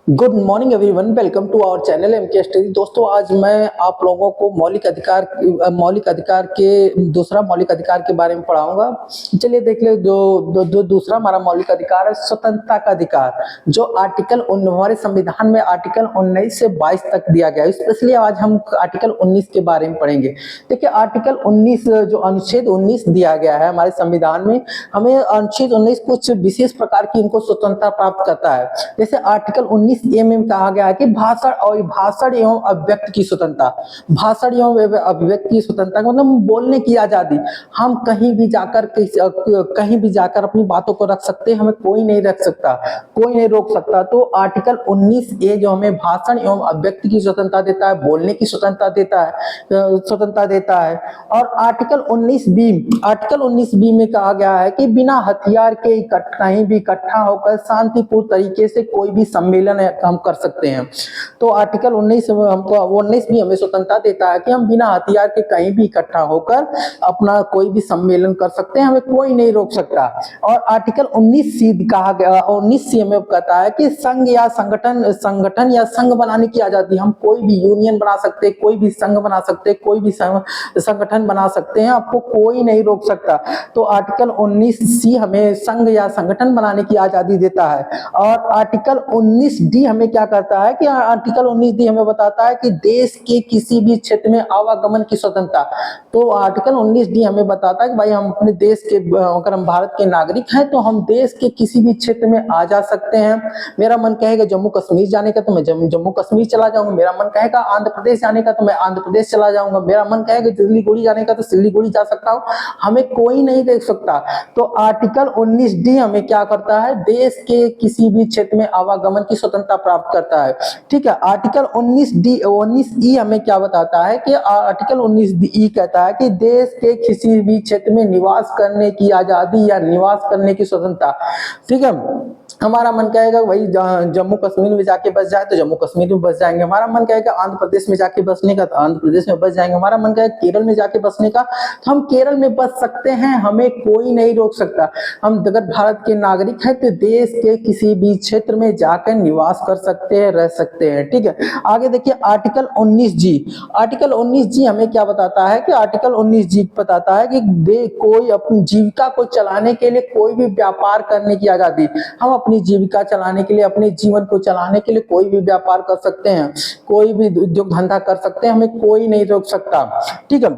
Good morning everyone, welcome to our channel MK study. दोस्तों, आज मैं आप लोगों को मौलिक अधिकार के दूसरा मौलिक अधिकार के बारे में पढ़ाऊंगा। चलिए देख ले। दूसरा हमारा मौलिक अधिकार है स्वतंत्रता का अधिकार, जो हमारे संविधान में आर्टिकल 19 से 22 तक दिया गया है। स्पेशली आज हम आर्टिकल 19 के बारे में पढ़ेंगे। देखिए, आर्टिकल 19 जो अनुच्छेद 19 दिया गया है हमारे संविधान में, हमें अनुच्छेद 19 कुछ विशेष प्रकार की इनको स्वतंत्रता प्राप्त करता है। जैसे आर्टिकल 19 ए में कहा गया है कि भाषण एवं अभिव्यक्ति की स्वतंत्रता, भाषण एवं अभिव्यक्ति की स्वतंत्रता मतलब बोलने की आजादी। हम कहीं भी जाकर अपनी बातों को रख सकते हैं, हमें कोई नहीं रख सकता, कोई नहीं रोक सकता। तो आर्टिकल 19 ए जो हमें भाषण एवं अभिव्यक्ति की स्वतंत्रता देता है, बोलने की स्वतंत्रता देता है। और आर्टिकल 19 बी में कहा गया है कि बिना हथियार के कहीं भी इकट्ठा होकर शांतिपूर्ण तरीके से कोई भी सम्मेलन हम कर सकते हैं। तो आर्टिकल 19 भी हमें स्वतंत्रता देता है कि हम बिना हथियार के कहीं भी इकट्ठा होकर अपना कोई भी सम्मेलन कर सकते हैं, हमें कोई नहीं रोक सकता। और आर्टिकल 19 सी हमें कहता है कि संघ या संगठन या संघ बनाने की आजादी। हम कोई भी यूनियन बना सकते, कोई भी संघ बना सकते, कोई भी संगठन बना सकते हैं, आपको कोई नहीं रोक सकता। तो आर्टिकल 19 सी हमें संघ या संगठन बनाने की आजादी देता है। और आर्टिकल 19 डी हमें क्या करता है कि आर्टिकल 19 डी हमें बताता है कि देश के किसी भी क्षेत्र में आवागमन की स्वतंत्रता। तो आर्टिकल 19 डी हमें बताता है कि भाई हम अपने देश के, अगर हम भारत के नागरिक हैं तो हम देश के किसी भी क्षेत्र में आ जा सकते हैं। मेरा मन कहेगा जम्मू कश्मीर जाने का तो मैं जम्मू कश्मीर चला जाऊंगा, मेरा मन कहेगा आंध्र प्रदेश जाने का तो मैं आंध्र प्रदेश चला जाऊंगा, मेरा मन कहेगा सिलीगुड़ी जाने का तो सिलीगुड़ी जा सकता हूँ, हमें कोई नहीं देख सकता। तो आर्टिकल 19 डी हमें क्या करता है, देश के किसी भी क्षेत्र में आवागमन की स्वतंत्रता प्राप्त करता है। ठीक है। आर्टिकल 19 ई हमें क्या बताता है कि आर्टिकल 19 ई कहता है कि देश के किसी भी क्षेत्र में निवास करने की आजादी या निवास करने की स्वतंत्रता। ठीक है। हमारा मन कहेगा भाई जम्मू कश्मीर में जाके बस जाए तो जम्मू कश्मीर में बस जाएंगे, हमारा मन कहेगा आंध्र प्रदेश में जाके बसने का तो आंध्र प्रदेश में बस जाएंगे, हमारा मन कहेगा केरल में जाके बसने का तो हम केरल में बस सकते हैं, हमें कोई नहीं रोक सकता। हम अगर भारत के नागरिक हैं तो देश के किसी भी क्षेत्र में जाकर निवास कर सकते हैं, रह सकते हैं। ठीक है। आगे देखिए आर्टिकल 19 जी हमें क्या बताता है कि आर्टिकल 19 जी बताता है कि कोई अपनी जीविका को चलाने के लिए कोई भी व्यापार करने की आजादी। हम अपनी जीविका चलाने के लिए, अपने जीवन को चलाने के लिए कोई भी व्यापार कर सकते हैं, कोई भी उद्योग धंधा कर सकते हैं, हमें कोई नहीं रोक सकता। ठीक है।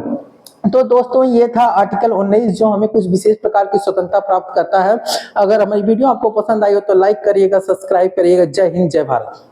तो दोस्तों, ये था आर्टिकल 19 जो हमें कुछ विशेष प्रकार की स्वतंत्रता प्राप्त करता है। अगर हमारी वीडियो आपको पसंद आई हो तो लाइक करिएगा, सब्सक्राइब करिएगा। जय हिंद, जय भारत।